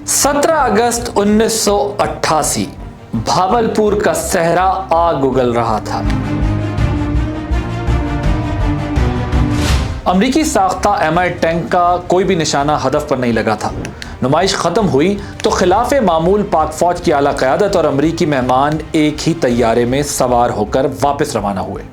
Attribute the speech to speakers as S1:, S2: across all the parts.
S1: 17 अगस्त 1988 भावलपुर का सहरा आग उगल रहा था। अमरीकी साख्ता MI टैंक का कोई भी निशाना हदफ पर नहीं लगा था। नुमाइश खत्म हुई तो खिलाफ मामूल पाक फौज की आला क़यादत और अमरीकी मेहमान एक ही तैयारे में सवार होकर वापस रवाना हुए,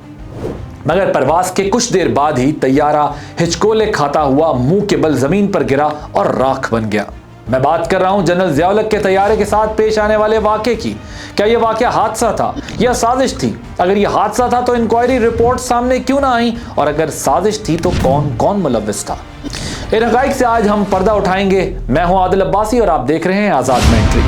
S1: मगर परवास के कुछ देर बाद ही तैयारा हिचकोले खाता हुआ मुंह के बल जमीन पर गिरा और राख बन गया। मैं बात कर रहा हूं जनरल ज़िया-उल हक के तैयारे के साथ पेश आने वाले वाक़े की। क्या यह वाक़या हादसा था या साजिश थी? अगर यह हादसा था तो इंक्वायरी रिपोर्ट सामने क्यों ना आई, और अगर साजिश थी तो कौन कौन मुलव्विस था? इन हक़ाइक़ से आज हम पर्दा उठाएंगे। मैं हूं आदिल अब्बासी और आप देख रहे हैं आज़ाद मेंटरी।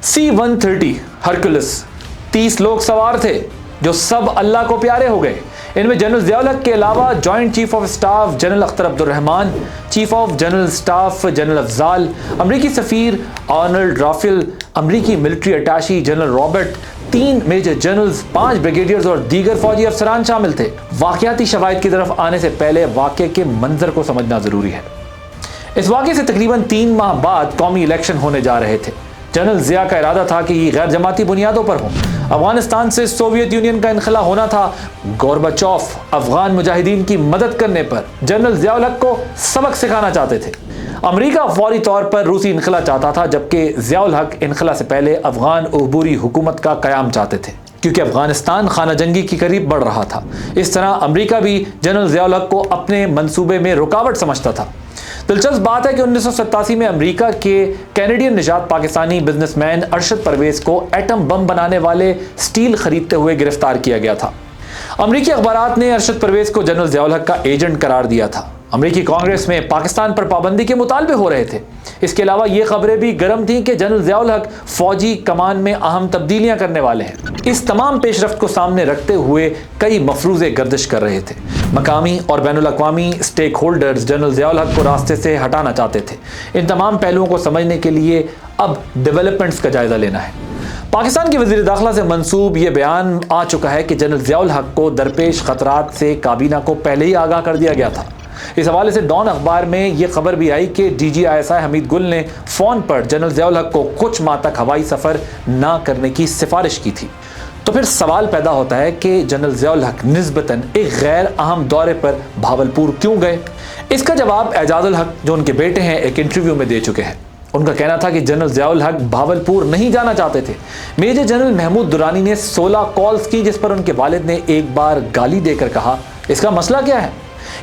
S1: C-130 हरकुलिस 30 लोग सवार थे जो सब अल्लाह को प्यारे हो गए। इनमें जनरल ज़िया-उल हक के अलावा joint chief of staff general Akhtar Abdur Rahman, chief of general staff general Afzal, अमरीकी सफ़ीर आर्नल्ड राफेल, अमरीकी military attache general Robert, 3 major generals, 5 brigadiers और दीगर फौजी अफसरान शामिल थे। वाक़याती शवाहिद की तरफ आने से पहले वाक़े के मंजर को समझना ज़रूरी है। इस वाक़े से तकरीबन 3 माह बाद कौमी इलेक्शन होने जा रहे थे। जनरल ज़िया का इरादा था कि ये गैर जमाती बुनियादों पर हो। अफगानिस्तान से सोवियत यूनियन का इनखला होना था। गोरबाचोव अफगान मुजाहिदीन की मदद करने पर जनरल ज़िया-उल हक को सबक सिखाना चाहते थे। अमेरिका फौरी तौर पर रूसी इनखला चाहता था, जबकि ज़िया-उल हक इनखला से पहले अफगान उबूरी हुकूमत का क़याम चाहते थे, क्योंकि अफगानिस्तान खाना जंगी के करीब बढ़ रहा था। इस तरह अमेरिका भी जनरल ज़िया-उल हक को अपने मंसूबे में रुकावट समझता था। दिलचस्प बात है कि 1987 में अमेरिका के कैनेडियन निजात पाकिस्तानी बिजनेसमैन अरशद परवेज को एटम बम बनाने वाले स्टील खरीदते हुए गिरफ्तार किया गया था। अमरीकी अखबारात ने अरशद परवेज को जनरल ज़िया-उल हक का एजेंट करार दिया था। अमरीकी कांग्रेस में पाकिस्तान पर पाबंदी के मुतालबे हो रहे थे। इसके अलावा ये खबरें भी गर्म थीं कि जनरल ज़िया-उल हक फौजी कमान में अहम तब्दीलियां करने वाले हैं। इस तमाम पेशरफ्त को सामने रखते हुए कई मफरूज़े गर्दिश कर रहे थे। मकामी और बैनुल अक़वामी स्टेक होल्डर्स जनरल ज़िया-उल हक को रास्ते से हटाना चाहते थे। इन तमाम पहलुओं को समझने के लिए अब डेवलपमेंट्स का जायजा लेना है। पाकिस्तान के वज़ीर दाखिला से मंसूब ये बयान आ चुका है कि जनरल ज़िया-उल हक को दरपेश खतरात से काबीना को पहले ही आगाह कर दिया गया था। इस हवाले से डॉन अखबार में यह खबर भी आई कि DGISI हमीद गुल ने फ़ोन पर जनरल ज़िया-उल हक को कुछ माह तक हवाई सफ़र ना करने की सिफारिश की थी। तो फिर सवाल पैदा होता है कि जनरल ज़िया-उल हक निस्बतन एक गैर अहम दौरे पर भावलपुर क्यों गए? इसका जवाब एजाजुल हक, जो उनके बेटे हैं, एक इंटरव्यू में दे चुके हैं। उनका कहना था कि जनरल ज़िया-उल हक भावलपुर नहीं जाना चाहते थे। मेजर जनरल महमूद दुरानी ने 16 कॉल्स की, जिस पर उनके वालिद ने एक बार गाली देकर कहा, इसका मसला क्या है?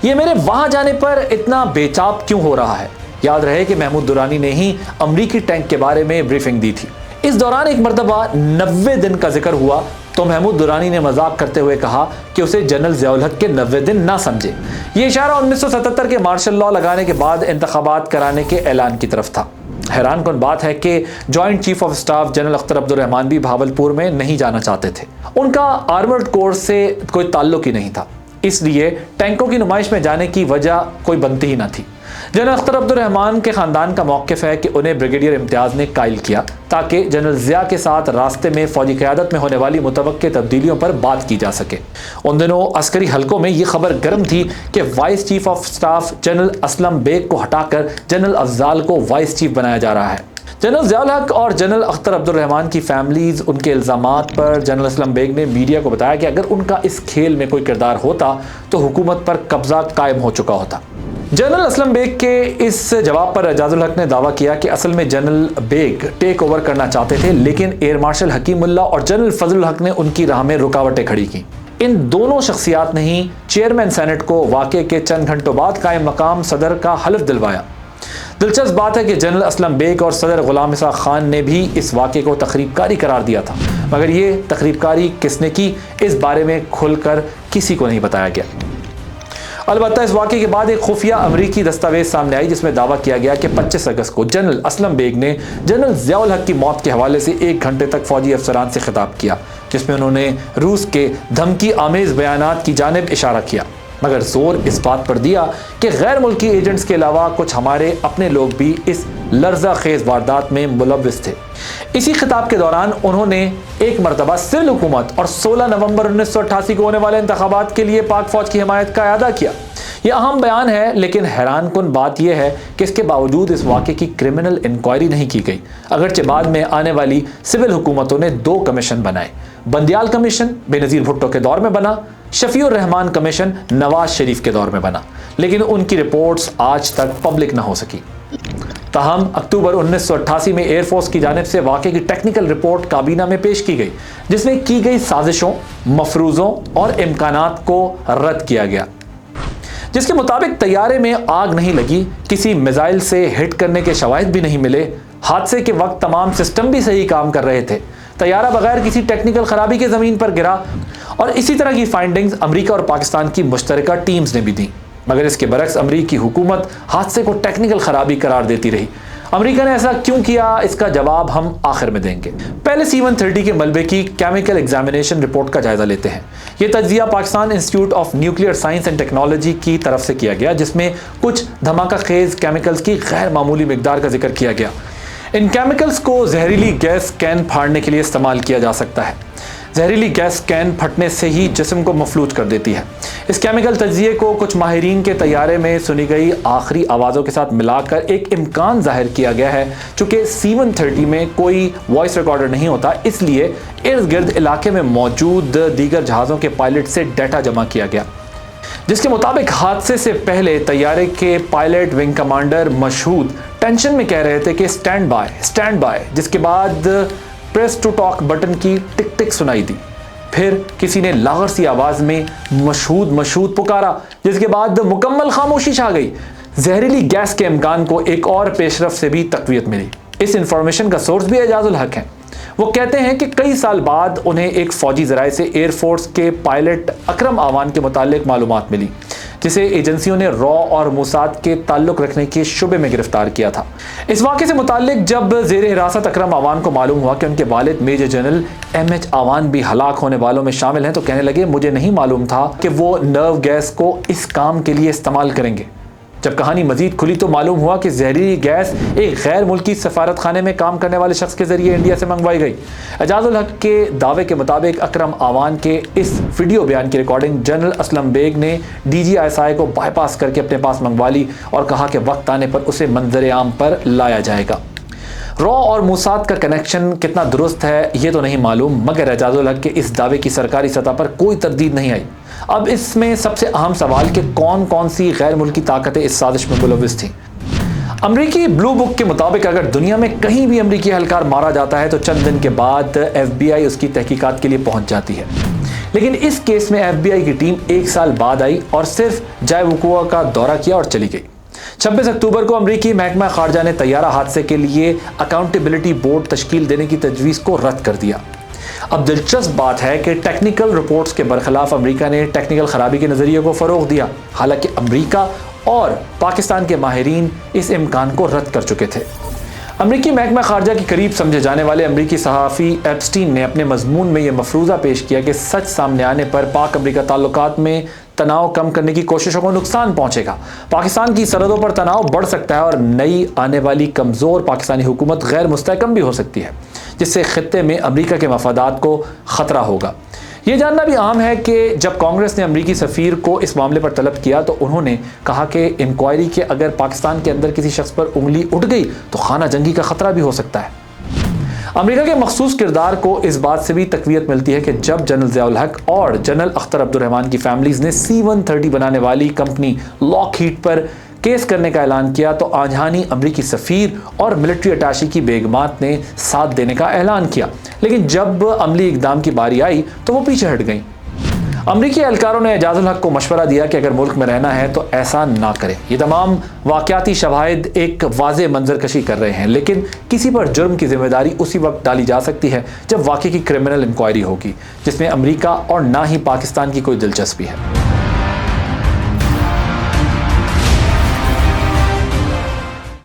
S1: ये मेरे वहां जाने पर इतना बेचाप क्यों हो रहा है? याद रहे कि महमूद दुरानी ने ही अमरीकी टैंक के बारे में ब्रीफिंग दी थी। इस दौरान एक मरतबा 90 दिन का जिक्र हुआ तो महमूद दुरानी ने मजाक करते हुए कहा कि उसे जनरल ज़िया-उल हक के 90 दिन ना समझे। ये इशारा 1977 के मार्शल लॉ लगाने के बाद इंतखाबात कराने के ऐलान की तरफ था। हैरान कुन बात है कि joint chief of staff general Akhtar Abdurrahman भी भावलपुर में नहीं जाना चाहते थे। उनका आर्मर्ड कोर्स से कोई ताल्लुक ही नहीं था, इसलिए टैंकों की नुमाइश में जाने की वजह कोई बनती ही ना थी। जनरल अख्तर अब्दुर्रहमान के ख़ानदान का मौक़िफ़ है कि उन्हें ब्रिगेडियर इम्तियाज़ ने कायल किया ताकि जनरल ज़िया के साथ रास्ते में फ़ौजी क़यादत में होने वाली मुतवक्के तब्दीलियों पर बात की जा सके। उन दिनों अस्करी हलकों में ये खबर गर्म थी कि vice chief of staff general Aslam Beg को हटाकर जनरल अफजाल को वाइस चीफ बनाया जा रहा है। जनरल ज़िया-उल हक और जनरल अख्तर अब्दुर्रहमान की फैमिलीज़ उनके इल्ज़ामात पर जनरल असलम बेग ने मीडिया को बताया कि अगर उनका इस खेल में कोई किरदार होता तो हुकूमत पर कब्ज़ा कायम हो चुका होता। जनरल असलम बेग के इस जवाब पर एजाजुल हक ने दावा किया कि असल में जनरल बेग टेक ओवर करना चाहते थे, लेकिन एयर मार्शल हकीमुल्लाह और जनरल फजलुल हक ने उनकी राह में रुकावटें खड़ी की। इन दोनों शख्सियात ने ही चेयरमैन सेनेट को वाक़े के चंद घंटों बाद कायम मकाम सदर का हलफ दिलवाया। दिलचस्प बात है कि जनरल असलम बेग और सदर गुलाम इसा खान ने भी इस वाक़े को तखरीबकारी करार दिया था, मगर ये तखरीबकारी किसने की, इस बारे में खुलकर किसी को नहीं बताया गया। अलबत्ता इस वाक़े के बाद एक खुफिया अमरीकी दस्तावेज सामने आई जिसमें दावा किया गया कि 25 अगस्त को जनरल असलम बेग ने जनरल ज़िया-उल हक की मौत के हवाले से 1 घंटे तक फौजी अफसरान से खिताब किया, जिसमें उन्होंने रूस के धमकी आमेज़ बयानात की जानिब इशारा किया, मगर जोर इस बात पर दिया कि गैर मुल्की एजेंट्स के अलावा कुछ हमारे अपने लोग भी इस लर्जा खेज वारदात में मुलव्विस थे। इसी खिताब के दौरान उन्होंने एक मरतबा सिविल हुकूमत और 16 नवंबर 1988 को होने वाले इंतखाबात के लिए पाक फौज की हिमायत का अदा किया। यह अहम बयान है, लेकिन हैरान कुन बात यह है कि इसके बावजूद इस वाक़े की क्रिमिनल इंक्वायरी नहीं की गई, अगरचे बाद में आने वाली सिविल हुकूमतों ने 2 कमीशन बनाए। बंदियाल कमीशन बेनज़ीर भुट्टो के दौर में बना, शफीउर रहमान कमीशन नवाज शरीफ के दौर में बना, लेकिन उनकी रिपोर्ट्स आज तक पब्लिक ना हो सकी। ताहम अक्टूबर 1988 में एयरफोर्स की जानिब से वाक़े की टेक्निकल रिपोर्ट काबीना में पेश की गई, जिसमें की गई साजिशों, मफरूज़ों और इम्कानात को रद्द किया गया, जिसके मुताबिक तैयारे में आग नहीं लगी, किसी मिसाइल से हिट करने के शवाहिद भी नहीं मिले, हादसे के वक्त तमाम सिस्टम भी सही काम कर रहे थे, तैयारा बगैर किसी टेक्निकल खराबी के ज़मीन पर गिरा, और इसी तरह की फाइंडिंग्स अमेरिका और पाकिस्तान की मुश्तरका टीम्स ने भी दी। मगर इसके बरक्स अमेरिकी हुकूमत हादसे को टेक्निकल खराबी करार देती रही। अमेरिका ने ऐसा क्यों किया, इसका जवाब हम आखिर में देंगे। पहले C-130 के मलबे की केमिकल एग्जामिनेशन रिपोर्ट का जायजा लेते हैं। यह तज्जिया Pakistan institute of nuclear science and technology की तरफ से किया गया, जिसमें कुछ धमाका खेज केमिकल्स की गैर मामूली मिकदार का जिक्र किया गया। इन केमिकल्स को जहरीली गैस कैन फाड़ने के लिए इस्तेमाल किया जा सकता है। जहरीली गैस कैन फटने से ही जिस्म को मफलूज कर देती है। इस केमिकल तज्जिए को कुछ माहिरीन के तैयारे में सुनी गई आखिरी आवाज़ों के साथ मिलाकर एक इम्कान जाहिर किया गया है। चूँकि C-130 में कोई वॉइस रिकॉर्डर नहीं होता, इसलिए इर्द गिर्द इलाके में मौजूद दीगर जहाज़ों के पायलट से डाटा जमा किया गया, जिसके मुताबिक हादसे से पहले तैयारे के pilot wing commander Mashhood tension में कह रहे थे कि स्टैंड बाय, जिसके बाद प्रेस टू टॉक बटन की टिक टिक सुनाई दी। फिर किसी ने लागर सी आवाज़ में मशहूद पुकारा, जिसके बाद मुकम्मल खामोशी छा गई। जहरीली गैस के इम्कान को एक और पेशरफ से भी तक़वियत मिली। इस इंफॉर्मेशन का सोर्स भी एजाजुल हक है। वो कहते हैं कि कई साल बाद उन्हें एक फ़ौजी ज़राए से एयरफोर्स के पायलट अकरम आवान के मुतालिक मालूमात मिली, जिसे एजेंसियों ने रॉ और मोसाद के ताल्लुक रखने के शुबे में गिरफ्तार किया था। इस वाक़े से मुतालिक जब ज़ेर हिरासत अकरम आवान को मालूम हुआ कि उनके वालिद मेजर जनरल MH आवान भी हलाक होने वालों में शामिल हैं, तो कहने लगे, मुझे नहीं मालूम था कि वो नर्व गैस को इस काम के लिए इस्तेमाल करेंगे। जब कहानी मजीद खुली तो मालूम हुआ कि जहरीली गैस एक गैर मुल्की सफारत खाने में काम करने वाले शख्स के जरिए इंडिया से मंगवाई गई। एजाजुल हक के दावे के मुताबिक अकरम आवान के इस वीडियो बयान की रिकॉर्डिंग जनरल असलम बेग ने DGI को बाईपास करके अपने पास मंगवा ली और कहा कि वक्त आने पर उसे मंजर आम पर लाया जाएगा। रॉ और मोसाद का कनेक्शन कितना दुरुस्त है ये तो नहीं मालूम, मगर एजाजुल हक के इस दावे की सरकारी सतह पर कोई तरदीद नहीं आई। अब इसमें सबसे अहम सवाल कि कौन कौन सी गैर मुल्की ताकतें इस साजिश में मुलव्विस थीं। अमरीकी ब्लू बुक के मुताबिक अगर दुनिया में कहीं भी अमरीकी एहलकार मारा जाता है तो चंद दिन के बाद FBI उसकी तहकीकात के लिए पहुंच जाती है। लेकिन इस केस में FBI की टीम 1 साल बाद आई और सिर्फ जाए वक़ूआ का दौरा किया और चली गई। 26 अक्टूबर को अमरीकी महकमा खारजा ने तैयारा हादसे के लिए अकाउंटेबिलिटी बोर्ड तश्कील देने की तजवीज़ को रद्द कर दिया। अब दिलचस्प बात है कि टेक्निकल रिपोर्ट्स के बरखिलाफ अमेरिका ने टेक्निकल खराबी के नज़रिए को फ़रोग़ दिया, हालांकि अमेरिका और पाकिस्तान के माहिरीन इस इम्कान को रद्द कर चुके थे। अमरीकी महकमा खारजा के करीब समझे जाने वाले अमरीकी सहाफ़ी एप्स्टीन ने अपने मजमून में यह मफरूज़ा पेश किया कि सच सामने आने पर पाक अमरीका ताल्लुकात में तनाव कम करने की कोशिशों को नुकसान पहुंचेगा। पाकिस्तान की सरहदों पर तनाव बढ़ सकता है और नई आने वाली कमज़ोर पाकिस्तानी हुकूमत गैर मुस्तहकम भी हो सकती है, जिससे खित्ते में अमरीका के मफादात को ख़तरा होगा। ये जानना भी अहम है कि जब कांग्रेस ने अमरीकी सफ़ीर को इस मामले पर तलब किया तो उन्होंने कहा कि इंक्वायरी के अगर पाकिस्तान के अंदर किसी शख्स पर उंगली उठ गई तो खाना जंगी का ख़तरा भी हो सकता है। अमेरिका के मखसूस किरदार को इस बात से भी तक़वियत मिलती है कि जब जनरल ज़ियाउल हक और जनरल अख्तर अब्दुर्रहमान की फैमिलीज़ ने C-130 बनाने वाली कंपनी लॉकहीड पर केस करने का ऐलान किया तो आजहानी अमरीकी सफ़ीर और मिलिट्री अटैशी की बेगमात ने साथ देने का ऐलान किया, लेकिन जब अमली इक़दाम की बारी आई तो वो पीछे हट गई। अमरीकी एहलकारों ने एजाजुल हक को मशवरा दिया कि अगर मुल्क में रहना है तो ऐसा ना करें। ये तमाम वाक़याती शवाहिद एक वाज़े मंजरकशी कर रहे हैं, लेकिन किसी पर जुर्म की जिम्मेदारी उसी वक्त डाली जा सकती है जब वाक़ई की क्रिमिनल इंक्वायरी होगी, जिसमें अमरीका और ना ही पाकिस्तान की कोई दिलचस्पी है।